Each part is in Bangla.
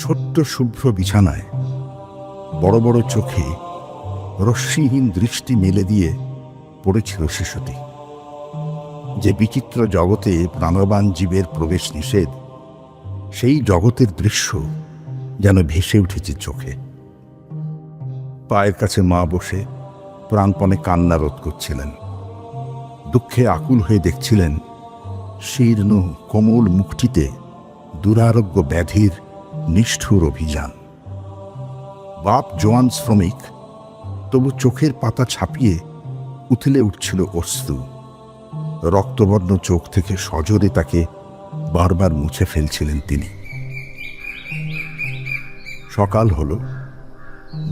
ছোট্ট শুভ্র বিছানায় বড় বড় চোখে রশ্মিহীন দৃষ্টি মেলে দিয়ে পড়েছিল শিশুটি। যে বিচিত্র জগতে প্রাণবান জীবের প্রবেশ নিষেধ, সেই জগতের দৃশ্য যেন ভেসে উঠেছে চোখে। পায়ের কাছে মা বসে প্রাণপণে কান্না রোধ করছিলেন। দুঃখে আকুল হয়ে দেখছিলেন শীর্ণ কোমল মুখটিতে দুরারোগ্য ব্যাধির নিষ্ঠুর অভিযান। বাপ জোয়ান শ্রমিক, তবু চোখের পাতা ছাপিয়ে উথলে উঠছিল অশ্রু। রক্তবর্ণ চোখ থেকে সজোরে তাকে বারবার মুছে ফেলছিলেন তিনি। সকাল হল,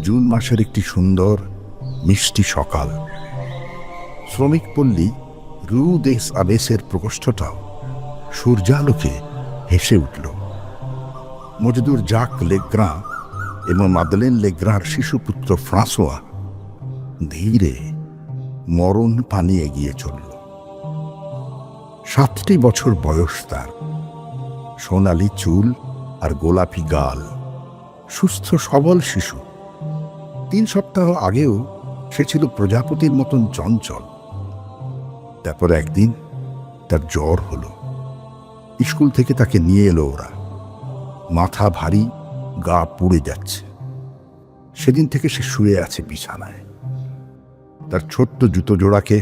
জুন মাসের একটি সুন্দর মিষ্টি সকাল। শ্রমিক পল্লী রু দেশ আবেসের প্রকোষ্ঠটাও সূর্যালোকে হেসে উঠল। মজদুর জাক লেগ্রাঁ এবং মাদলেন লেগ্রাঁর শিশুপুত্র ফ্রাঁসোয়া ধীরে মরণ পানে এগিয়ে চলল। 7টি বছর বয়স তার, সোনালি চুল আর গোলাপি গাল, সুস্থ সবল শিশু। 3 সপ্তাহ আগেও সে ছিল প্রজাপতির মতন চঞ্চল। তারপর একদিন তার জ্বর হলো। স্কুল থেকে তাকে নিয়ে এলো ওরা। মাথা ভারী, গা পুড়ে যাচ্ছে। সেদিন থেকে সে শুয়ে আছে বিছানায়। তার ছোট্ট জুতো জোড়াকে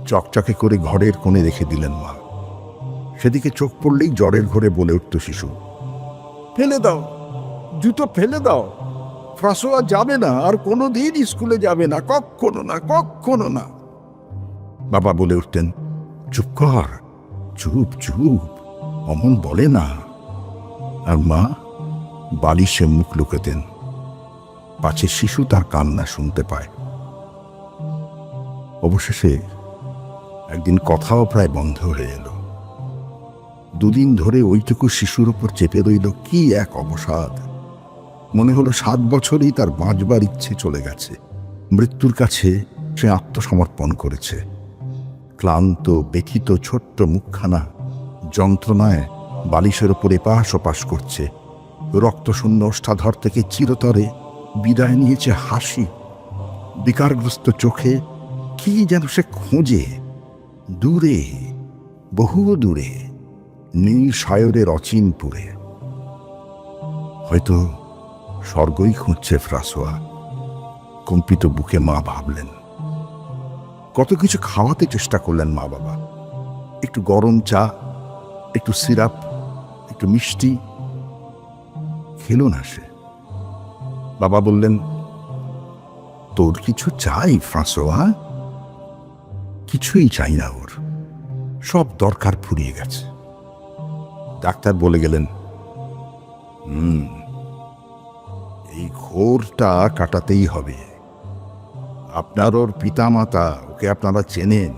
চকচকে করে ঘরের কোণে রেখে দিলেন মা। সেদিকে চোখ পড়লেই জ্বরের ঘোরে বলে উঠত শিশু, ফেলে দাও, জুতো ফেলে দাও, ফ্রাঁসোয়া যাবে না, আর কোনোদিন স্কুলে যাবে না, কখনো না, কখনো না। বাবা বলে উঠতেন, চুপ কর, চুপ চুপ, অমন বলে না। আর মা বালিশে মুখ লুকাতেন, পাছে শিশু তার কান্না শুনতে পায়। অবশেষে একদিন কথাও প্রায় বন্ধ হয়ে এলো। 2 দিন ধরে ওইটুকু শিশুর উপর চেপে রইল কি এক অবসাদ। মনে হলো 7 বছরই তার বাঁচবার ইচ্ছে চলে গেছে। মৃত্যুর কাছে সে আত্মসমর্পণ করেছে। ক্লান্ত ব্যথিত ছোট্ট মুখখানা যন্ত্রণায় বালিশের ওপর এপাশ ওপাশ করছে। রক্তশূন্য ওষ্ঠাধর থেকে চিরতরে বিদায় নিয়েছে হাসি। বিকারগ্রস্ত চোখে কি যেন সে খোঁজে, দূরে, বহু দূরে, নীল সায়রের অচিনপুরে। হয়তো স্বর্গই খুঁজছে ফ্রাঁসোয়া, কম্পিত বুকে মা ভাবলেন। কত কিছু খাওয়াতে চেষ্টা করলেন মা বাবা। একটু গরম চা, একটু সিরাপ, একটু মিষ্টি। খেল না সে। বাবা বললেন, তোর কিছু চাই ফ্রাঁসোয়া? কিছুই চাই না ওর, সব দরকার ফুরিয়ে গেছে। ডাক্তার বলে গেলেন, এই ঘোরটা কাটাতেই হবে। আপনার ওর পিতামাতা, ওকে আপনারা চেনেন,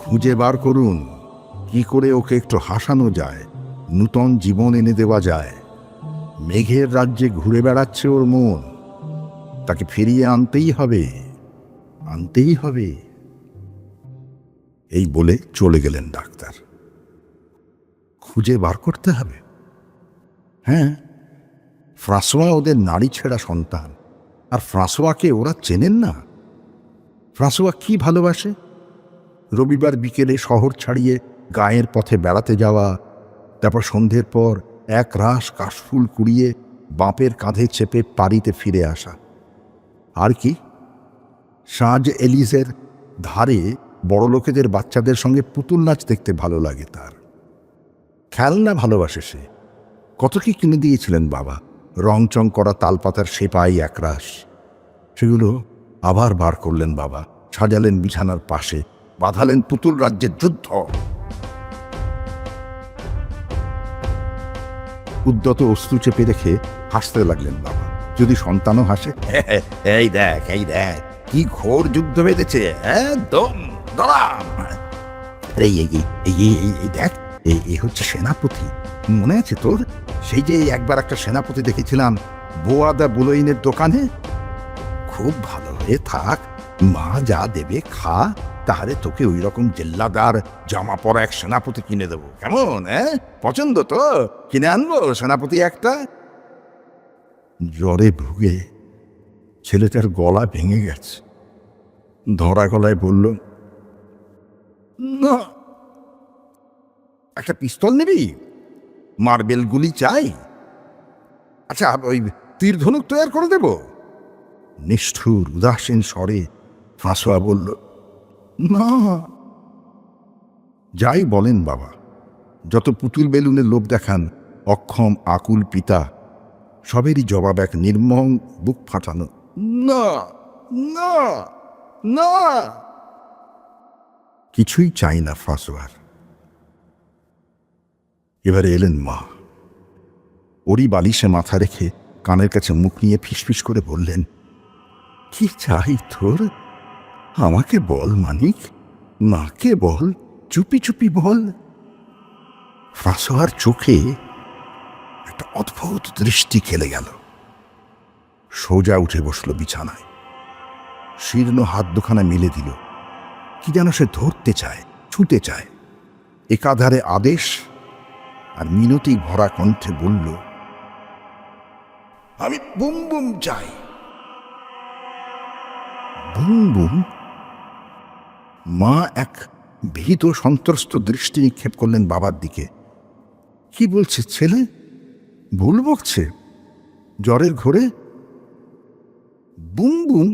খুঁজে বার করুন কি করে ওকে একটু হাসানো যায়, নূতন জীবন এনে দেওয়া যায়। মেঘের রাজ্যে ঘুরে বেড়াচ্ছে ওর মন, তাকে ফিরিয়ে আনতেই হবে, আনতেই হবে। এই বলে চলে গেলেন ডাক্তার। খুঁজে বার করতে হবে। হ্যাঁ, ফ্রাঁসোয়া ওদের নারী ছেঁড়া সন্তান, আর ফ্রাঁসোয়াকে ওরা চেনেন না। ফ্রাঁসোয়া কি ভালোবাসে? রবিবার বিকেলে শহর ছাড়িয়ে গায়ের পথে বেড়াতে যাওয়া, তারপর সন্ধ্যের পর এক রাশ কাশফুল কুড়িয়ে বাপের কাঁধে চেপে পারিতে ফিরে আসা। আর কি? সাঁজ এলিজের ধারে বড় লোকেদের বাচ্চাদের সঙ্গে পুতুল নাচ দেখতে ভালো লাগে তার। খেলনা ভালোবাসে সে। কত কি কিনে দিয়েছিলেন বাবা, রংচং করা তালপাতার সেপাই একরাশ। সেগুলো আবার বার করলেন বাবা, সাজালেন বিছানার পাশে, বাঁধালেন পুতুল রাজ্যের যুদ্ধ। উদ্যত অশ্রু চেপে রেখে হাসতে লাগলেন বাবা। যদি সন্তানও হাসে, এই দেখ, এই দেখ, কি ঘোর যুদ্ধ বেঁধেছে, একদম দরাম। এই দেখ, এই হচ্ছে সেনাপতি। মনে আছে তোর? সেই যে একবার একটা সেনাপতি দেখেছিলাম বোয়াদা বুলোইনের দোকানে। খুব ভালো হয়ে থাক, মা যা দেবে খা, তাহলে তোকে ওই রকম জেল্লাদার জামা পরা এক সেনাপতি কিনে দেবো। কেমন? পছন্দ তো? কিনে আনবো সেনাপতি একটা। জ্বরে ভুগে ছেলেটার গলা ভেঙে গেছে। ধরা গলায় বলল, না, একটা পিস্তল নিবি? মার্বেল গুলি চাই? আচ্ছা, ওই তীর ধনুক তৈরি করে দেব। নিষ্ঠুর উদাসীন স্বরে ফ্রাঁসোয়া বলল, না। যাই বলেন বাবা, যত পুতুল বেলুনের লোভ দেখান অক্ষম আকুল পিতা, সবেরই জবাব এক নির্মম বুক ফাটানো, না, না, না। কিছুই চাই না ফ্রাঁসোয়ার। এবারে এলেন মা। ওরই বালিশে মাথা রেখে কানের কাছে মুখ নিয়ে ফিসফিস করে বললেন, কি চাই তোর? আমাকে বল মানিক, মাকে বল, চুপি চুপি বল। ফ্রাঁসোয়ার চোখে একটা অদ্ভুত দৃষ্টি খেলে গেল। সোজা উঠে বসল বিছানায়, শীর্ণ হাত দুখানা মিলে দিল। কি যেন সে ধরতে চায়, ছুতে চায়। একাধারে আদেশ আর মিনতি ভরা কণ্ঠে বলল, আমি বুম বুম চাই। Boom boom? মা এক ভীত সন্ত্রস্ত দৃষ্টি নিক্ষেপ করলেন বাবার দিকে। কি বলছে ছেলে? ভুল বকছে? জ্বরের ঘোরে বুম বুম?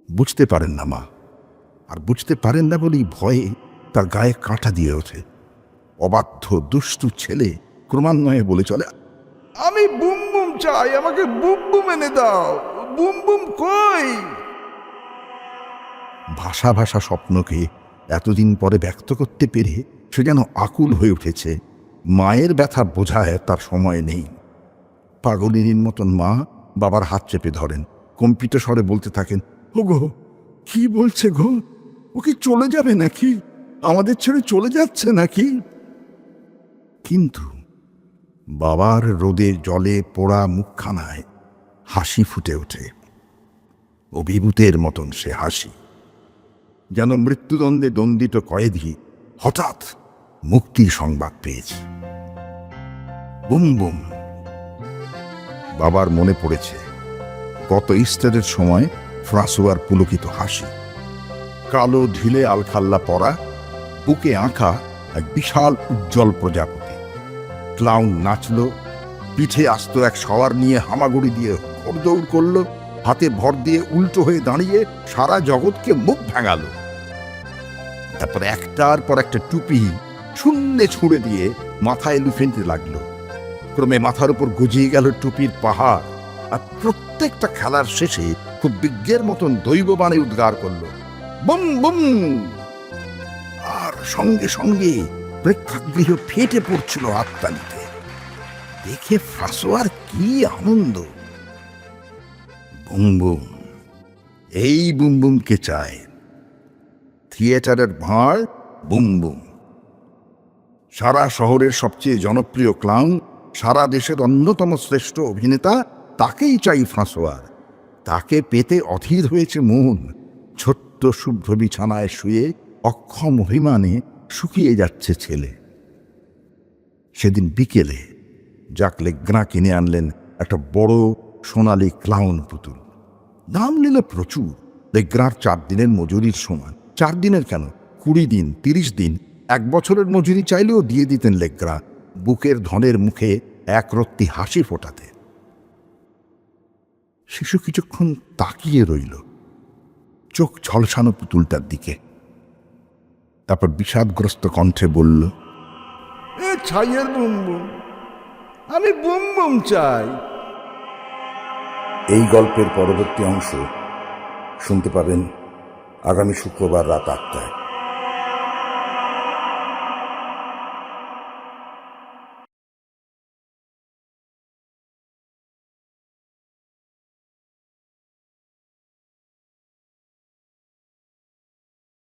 বুঝতে পারেন না মা, আর বুঝতে পারেন না বলেই ভয়ে তার গায়ে কাঁটা দিয়ে ওঠে। অবাধ্য দুষ্টু ছেলে ক্রমান্বয়ে বলে চলে, আমি বুম বুম চাই, আমাকে বুম বুম এনে দাও। বুম বুম কই? ভাষা ভাষা স্বপ্নকে এতদিন পরে ব্যক্ত করতে পেরে সে যেন আকুল হয়ে উঠেছে। মায়ের ব্যথা বোঝায় তার সময় নেই। পাগলিনীর মতন মা বাবার হাত চেপে ধরেন, কম্পিত স্বরে বলতে থাকেন, ও গো, কি বলছে গো? ও কি চলে যাবে নাকি? আমাদের ছেড়ে চলে যাচ্ছে নাকি? কিন্তু বাবার রোদে জলে পোড়া মুখখানায় হাসি ফুটে ওঠে, অভিভূতের মতন সে হাসি, যেন মৃত্যুদণ্ডে দণ্ডিত কয়েদি হঠাৎ মুক্তির সংবাদ পেয়েছে। Boom boom. বাবার মনে পড়েছে গত ইস্টারের সময় ফ্রাঁসোয়ার পুলকিত হাসি, কালো ঢিলে আলখাল্লা পরা, বুকে আঁকা এক বিশাল উজ্জ্বল প্রজাপতি। ক্লাউন নাচল, পিঠে আস্ত এক সওয়ার নিয়ে হামাগুড়ি দিয়ে ঘোড়দৌড় করল, হাতে ভর দিয়ে উল্টো হয়ে দাঁড়িয়ে সারা জগৎকে মুখ ভাঙালো। তারপর একটার পর একটা টুপি শূন্যে ছুঁড়ে দিয়ে মাথায় লুফেনতে লাগলো। ক্রমে মাথার উপর গজিয়ে গেল টুপির পাহাড়, আর প্রত্যেকটা খেলার শেষে খুব বিজ্ঞের মতন দৈববাণী উদ্গার করলো, বুম বুম। আর সঙ্গে সঙ্গে প্রেক্ষাগৃহ ফেটে পড়ছিল হাততালিতে। দেখে ফ্রাঁসোয়ার কি আনন্দ! বুম বুম, এই বুম বুমকে চায়। থিয়েটারের ভাঁড় বুম বুম। সারা শহরের সবচেয়ে জনপ্রিয় ক্লাউন, সারা দেশের অন্যতম শ্রেষ্ঠ অভিনেতা, তাকেই চাই ফ্রাঁসোয়ার। তাকে পেতে অধীর হয়েছে মন। ছোট্ট শুভ্র বিছানায় শুয়ে অক্ষম অভিমানে শুকিয়ে যাচ্ছে ছেলে। সেদিন বিকেলে জাক লেগ্রাঁ কিনে আনলেন একটা বড় সোনালি ক্লাউন পুতুল। দাম নিল প্রচুর, লেগ্রাঁর 4 দিনের মজুরির সমান। 4 দিনের কেন, 20 দিন, 30 দিন, 1 বছরের মজুরি চাইলেও দিয়ে দিতেন লেগ্রাঁ, বুকের ধনের মুখে একরত্তি হাসি ফোটাতে। শিশু কিছুক্ষণ তাকিয়ে রইল চোখ ঝলসানো পুতুলটার দিকে, তারপর বিষাদগ্রস্ত কণ্ঠে বলল, এ ছাইয়ের বুম বুম, আমি বুম বুম চাই। এই গল্পের পরবর্তী অংশ শুনতে পাবেন আগামী শুক্রবার রাত 8টায়।